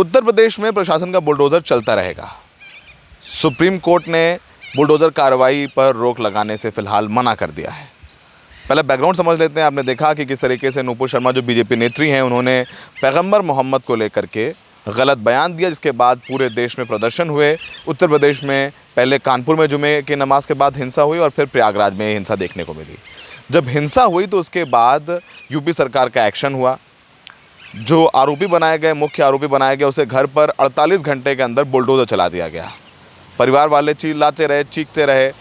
उत्तर प्रदेश में प्रशासन का बुलडोज़र चलता रहेगा। सुप्रीम कोर्ट ने बुलडोज़र कार्रवाई पर रोक लगाने से फ़िलहाल मना कर दिया है। पहले बैकग्राउंड समझ लेते हैं। आपने देखा कि किस तरीके से नूपुर शर्मा जो बीजेपी नेत्री हैं, उन्होंने पैगंबर मोहम्मद को लेकर के गलत बयान दिया, जिसके बाद पूरे देश में प्रदर्शन हुए। उत्तर प्रदेश में पहले कानपुर में जुमे की नमाज के बाद हिंसा हुई और फिर प्रयागराज में हिंसा देखने को मिली। जब हिंसा हुई तो उसके बाद यूपी सरकार का एक्शन हुआ। जो आरोपी बनाए गए, मुख्य आरोपी बनाया गया, उसे घर पर 48 घंटे के अंदर बुलडोज़र चला दिया गया। परिवार वाले चिल्लाते रहे, चीखते रहे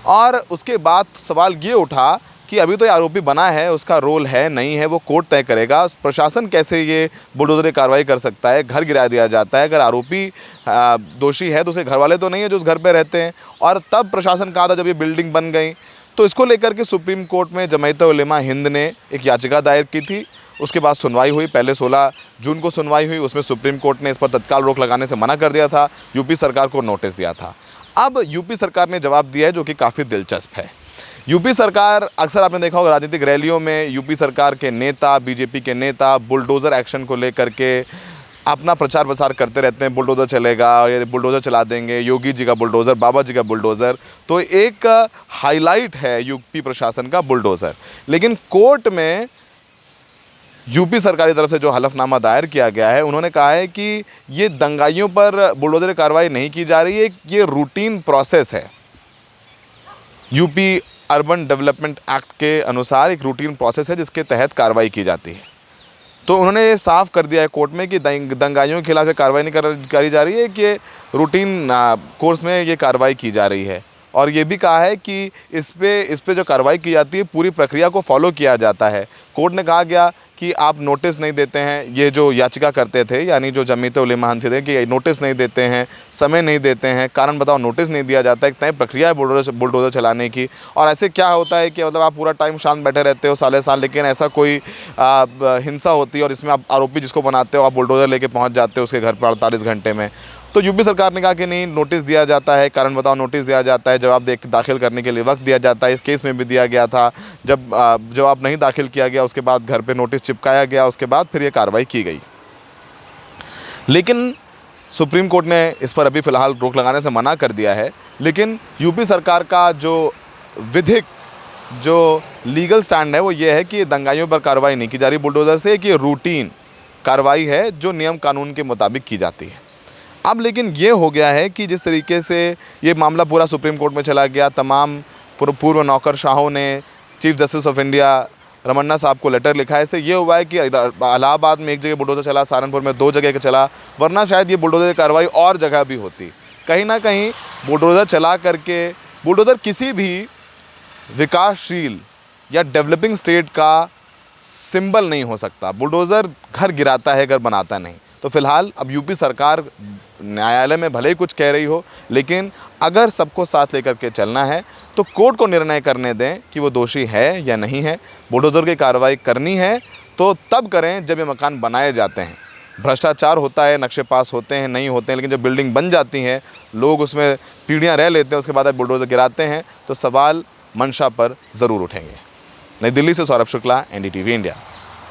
और उसके बाद सवाल ये उठा कि अभी तो ये आरोपी बना है, उसका रोल है नहीं है वो कोर्ट तय करेगा। प्रशासन कैसे ये बुलडोज़र कार्रवाई कर सकता है? घर गिरा दिया जाता है। अगर आरोपी दोषी है तो उसके घर वाले तो नहीं है जो उस घर पे रहते हैं। और तब प्रशासन कहा था जब ये बिल्डिंग बन गई, तो इसको लेकर के सुप्रीम कोर्ट में जमायत उलेमा हिंद ने एक याचिका दायर की थी। उसके बाद सुनवाई हुई। पहले 16 जून को सुनवाई हुई। उसमें सुप्रीम कोर्ट ने इस पर तत्काल रोक लगाने से मना कर दिया था, यूपी सरकार को नोटिस दिया था। अब यूपी सरकार ने जवाब दिया है जो कि काफ़ी दिलचस्प है। यूपी सरकार, अक्सर आपने देखा होगा राजनीतिक रैलियों में यूपी सरकार के नेता, बीजेपी के नेता बुलडोज़र एक्शन को लेकर के अपना प्रचार प्रसार करते रहते हैं। बुलडोज़र चलेगा, ये बुलडोज़र चला देंगे, योगी जी का बुलडोज़र, बाबा जी का बुलडोज़र। तो एक हाईलाइट है यूपी प्रशासन का बुलडोज़र। लेकिन कोर्ट में यूपी सरकार की तरफ से जो हलफनामा दायर किया गया है, उन्होंने कहा है कि ये दंगाइयों पर बुलडोज़र कार्रवाई नहीं की जा रही है, ये रूटीन प्रोसेस है। यूपी अर्बन डेवलपमेंट एक्ट के अनुसार एक रूटीन प्रोसेस है जिसके तहत कार्रवाई की जाती है। तो उन्होंने ये साफ कर दिया है कोर्ट में कि दंगाइयों के खिलाफ कार्रवाई नहीं करी जा रही है, कि रूटीन कोर्स में ये कार्रवाई की जा रही है। और ये भी कहा है कि इस पे जो कार्रवाई की जाती है पूरी प्रक्रिया को फॉलो किया जाता है। कोर्ट ने कहा गया कि आप नोटिस नहीं देते हैं, ये जो याचिका करते थे यानी जो जमायत उलेमा हिंद थे कि नोटिस नहीं देते हैं, समय नहीं देते हैं, कारण बताओ नोटिस नहीं दिया जाता है। एक तय प्रक्रिया है बुलडोज़र चलाने की। और ऐसे क्या होता है कि मतलब आप पूरा टाइम शांत बैठे रहते हो साले साल, लेकिन ऐसा कोई हिंसा होती है और इसमें आप आरोपी जिसको बनाते हो आप बुलडोज़र लेके पहुँच जाते हो उसके घर पर 48 घंटे में। तो यूपी सरकार ने कहा कि नहीं, नोटिस दिया जाता है, कारण बताओ नोटिस दिया जाता है, जवाब दाखिल करने के लिए वक्त दिया जाता है। इस केस में भी दिया गया था। जब जवाब नहीं दाखिल किया गया उसके बाद घर पे नोटिस चिपकाया गया, उसके बाद फिर ये कार्रवाई की गई। लेकिन सुप्रीम कोर्ट ने इस पर अभी फ़िलहाल रोक लगाने से मना कर दिया है। लेकिन यूपी सरकार का जो विधिक जो लीगल स्टैंड है वो ये है कि दंगाइयों पर कार्रवाई नहीं की जा रही बुलडोज़र से, कि रूटीन कार्रवाई है जो नियम कानून के मुताबिक की जाती है। अब लेकिन ये हो गया है कि जिस तरीके से ये मामला पूरा सुप्रीम कोर्ट में चला गया, तमाम पूर्व नौकरशाहों ने chief justice of India Ramana साहब को लेटर लिखा है। इससे ये हुआ है कि इलाहाबाद में एक जगह बुलडोज़र चला, सहारनपुर में 2 जगह चला, वरना शायद ये बुलडोज़र की कार्रवाई और जगह भी होती। कहीं ना कहीं बुलडोज़र चला करके, बुलडोज़र किसी भी विकासशील या डेवलपिंग स्टेट का सिंबल नहीं हो सकता। बुलडोज़र घर गिराता है, घर बनाता नहीं। तो फिलहाल अब यूपी सरकार न्यायालय में भले ही कुछ कह रही हो, लेकिन अगर सबको साथ लेकर के चलना है तो कोर्ट को निर्णय करने दें कि वो दोषी है या नहीं है। बुलडोज़र की कार्रवाई करनी है तो तब करें जब ये मकान बनाए जाते हैं। भ्रष्टाचार होता है, नक्शे पास होते हैं, नहीं होते हैं, लेकिन जब बिल्डिंग बन जाती हैं, लोग उसमें पीढ़ियाँ रह लेते हैं, उसके बाद बुलडोज़र गिराते हैं, तो सवाल मंशा पर ज़रूर उठेंगे। नई दिल्ली से सौरभ शुक्ला, NDTV इंडिया।